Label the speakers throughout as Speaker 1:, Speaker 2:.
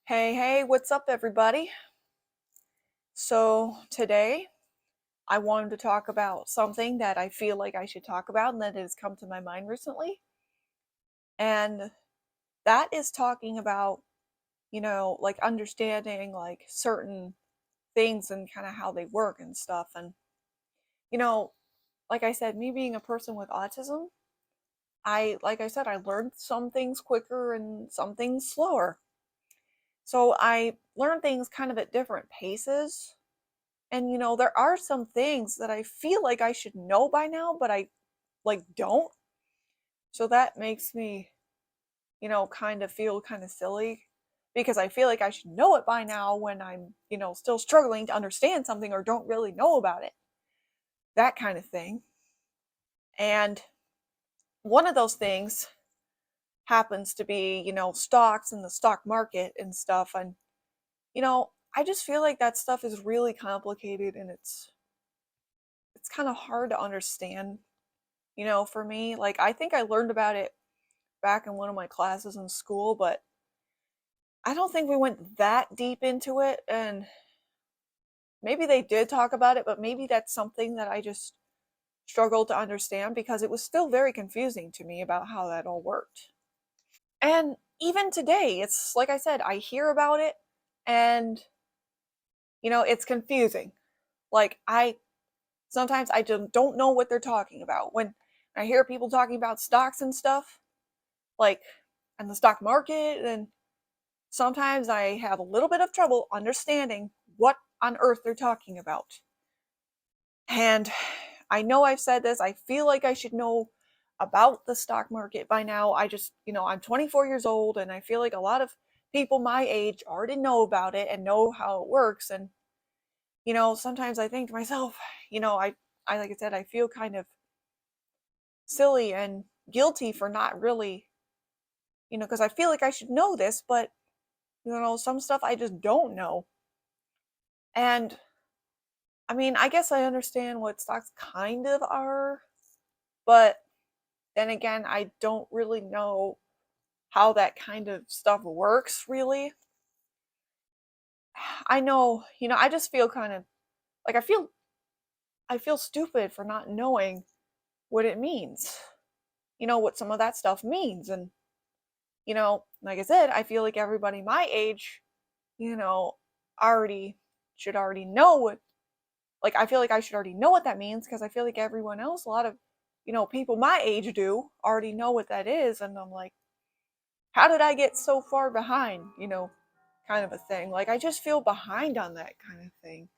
Speaker 1: Hey, what's up, everybody? So, today I wanted to talk about something that I feel like I should talk about and that has come to my mind recently. And that is talking about, like understanding like certain things and kind of how they work and stuff. And, you know, like I said, me being a person with autism, like I said, I learned some things quicker and some things slower. So I learned things kind of at different paces. And there are some things that I feel like I should know by now, but I like don't. So that makes me, kind of feel kind of silly because I feel like I should know it by now when I'm, still struggling to understand something or don't really know about it. That kind of thing. And one of those things happens to be, stocks and the stock market and stuff. And, I just feel like that stuff is really complicated and it's kind of hard to understand, for me. Like I think I learned about it back in one of my classes in school, but I don't think we went that deep into it. And maybe they did talk about it, but maybe that's something that I just struggled to understand because it was still very confusing to me about how that all worked. And even today, it's like I said, I hear about it and, it's confusing. Like I sometimes I just don't know what they're talking about. When I hear people talking about stocks and stuff, like and the stock market, and sometimes I have a little bit of trouble understanding what on earth they're talking about. And I know I've said this, I feel like I should know about the stock market by now. I just, I'm 24 years old and I feel like a lot of people my age already know about it and know how it works. And, sometimes I think to myself, I like I said, I feel kind of silly and guilty for not really, because I feel like I should know this, but, some stuff I just don't know. And I mean, I guess I understand what stocks kind of are, but then again, I don't really know how that kind of stuff works really. I know, I just feel kind of like I feel stupid for not knowing what it means. What some of that stuff means. And like I said, I feel like everybody my age, you know, already should already know what, like I feel like I should already know what that means because I feel like everyone else, a lot of, people my age do already know what that is. And I'm like, how did I get so far behind, kind of a thing. Like I just feel behind on that kind of thing.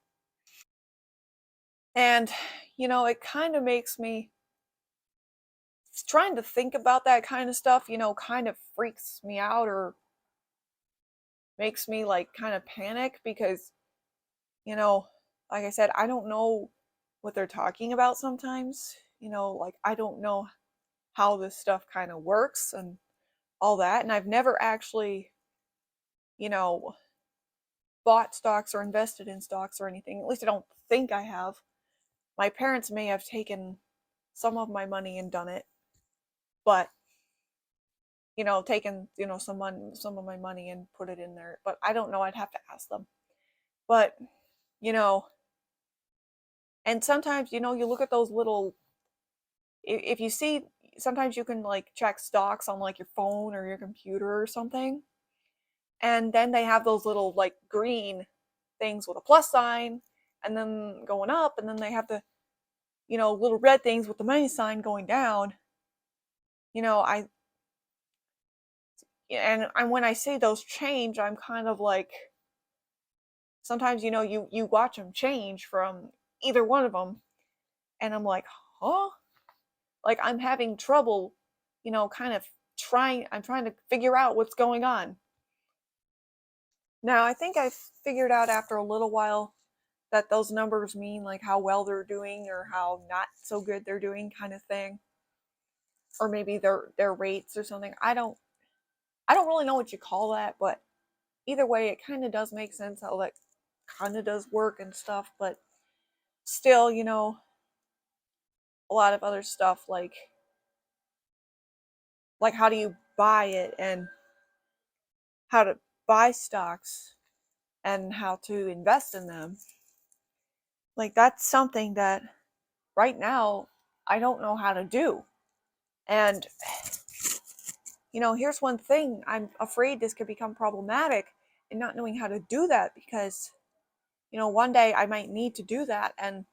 Speaker 1: And, it kind of makes me trying to think about that kind of stuff, kind of freaks me out or makes me like kind of panic because, you know, like I said, I don't know what they're talking about sometimes. Like I don't know how this stuff kind of works and all that. And I've never actually, you know, bought stocks or invested in stocks or anything. At least I don't think I have. My parents may have taken some of my money and done it, but taken some of my money and put it in there. But I don't know. I'd have to ask them. But you know, and sometimes you look at those little. If you see, sometimes you can like check stocks on like your phone or your computer or something, and then they have those little like green things with a plus sign, and then going up, and then they have the little red things with the minus sign going down. I and when I see those change, I'm kind of like sometimes you watch them change from either one of them, and I'm like, huh? Like I'm having trouble, kind of trying to figure out what's going on. Now I think I figured out after a little while that those numbers mean like how well they're doing or how not so good they're doing kind of thing, or maybe their rates or something. I don't really know what you call that, but either way, it kind of does make sense how that kind of does work and stuff. But still, a lot of other stuff like how do you buy it and how to buy stocks and how to invest in them. Like, that's something that right now I don't know how to do. And, here's one thing: I'm afraid this could become problematic in not knowing how to do that, because, one day I might need to do that. And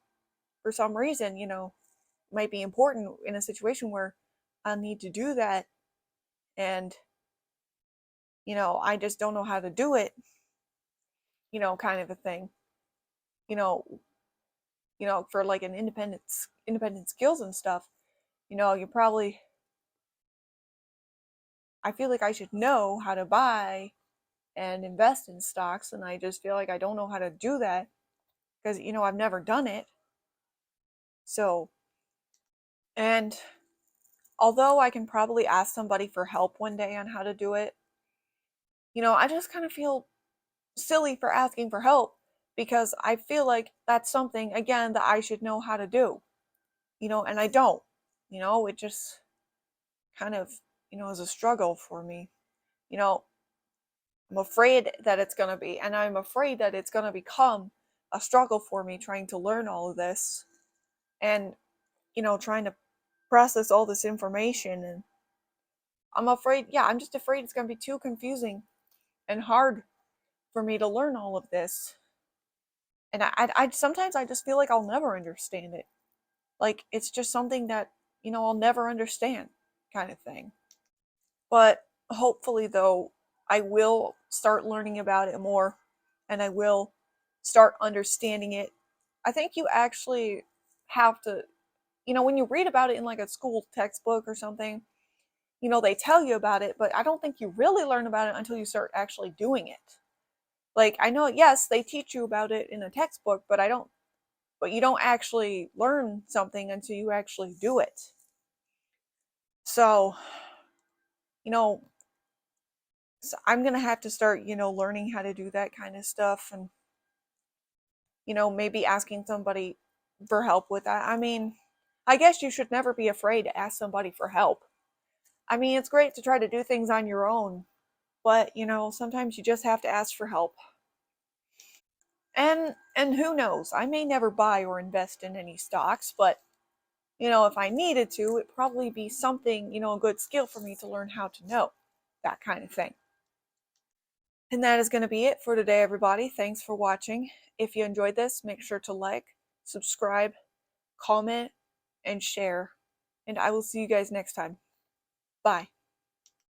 Speaker 1: for some reason, it might be important in a situation where I'll need to do that. And, I just don't know how to do it, kind of a thing, you know, for like an independent skills and stuff. You probably, I feel like I should know how to buy and invest in stocks, and I just feel like I don't know how to do that because I've never done it. So, and although I can probably ask somebody for help one day on how to do it, I just kind of feel silly for asking for help, because I feel like that's something, again, that I should know how to do, and I don't. It just kind of, is a struggle for me. I'm afraid that it's going to be, and I'm afraid that it's going to become a struggle for me trying to learn all of this, and, trying to process all this information. And I'm afraid, yeah, I'm just afraid it's going to be too confusing and hard for me to learn all of this. And I sometimes I just feel like I'll never understand it. Like, it's just something that, I'll never understand, kind of thing. But hopefully, though, I will start learning about it more, and I will start understanding it. I think you actually have to, when you read about it in like a school textbook or something, they tell you about it, but I don't think you really learn about it until you start actually doing it. Like, I know, yes, they teach you about it in a textbook, but you don't actually learn something until you actually do it. So, you know, so I'm going to have to start, learning how to do that kind of stuff, and, maybe asking somebody for help with that. I mean, I guess you should never be afraid to ask somebody for help. I mean, it's great to try to do things on your own, but, sometimes you just have to ask for help. And who knows? I may never buy or invest in any stocks, but, if I needed to, it'd probably be something, a good skill for me to learn how to know, that kind of thing. And that is going to be it for today, everybody. Thanks for watching. If you enjoyed this, make sure to like, subscribe, comment, and share. And I will see you guys next time. Bye.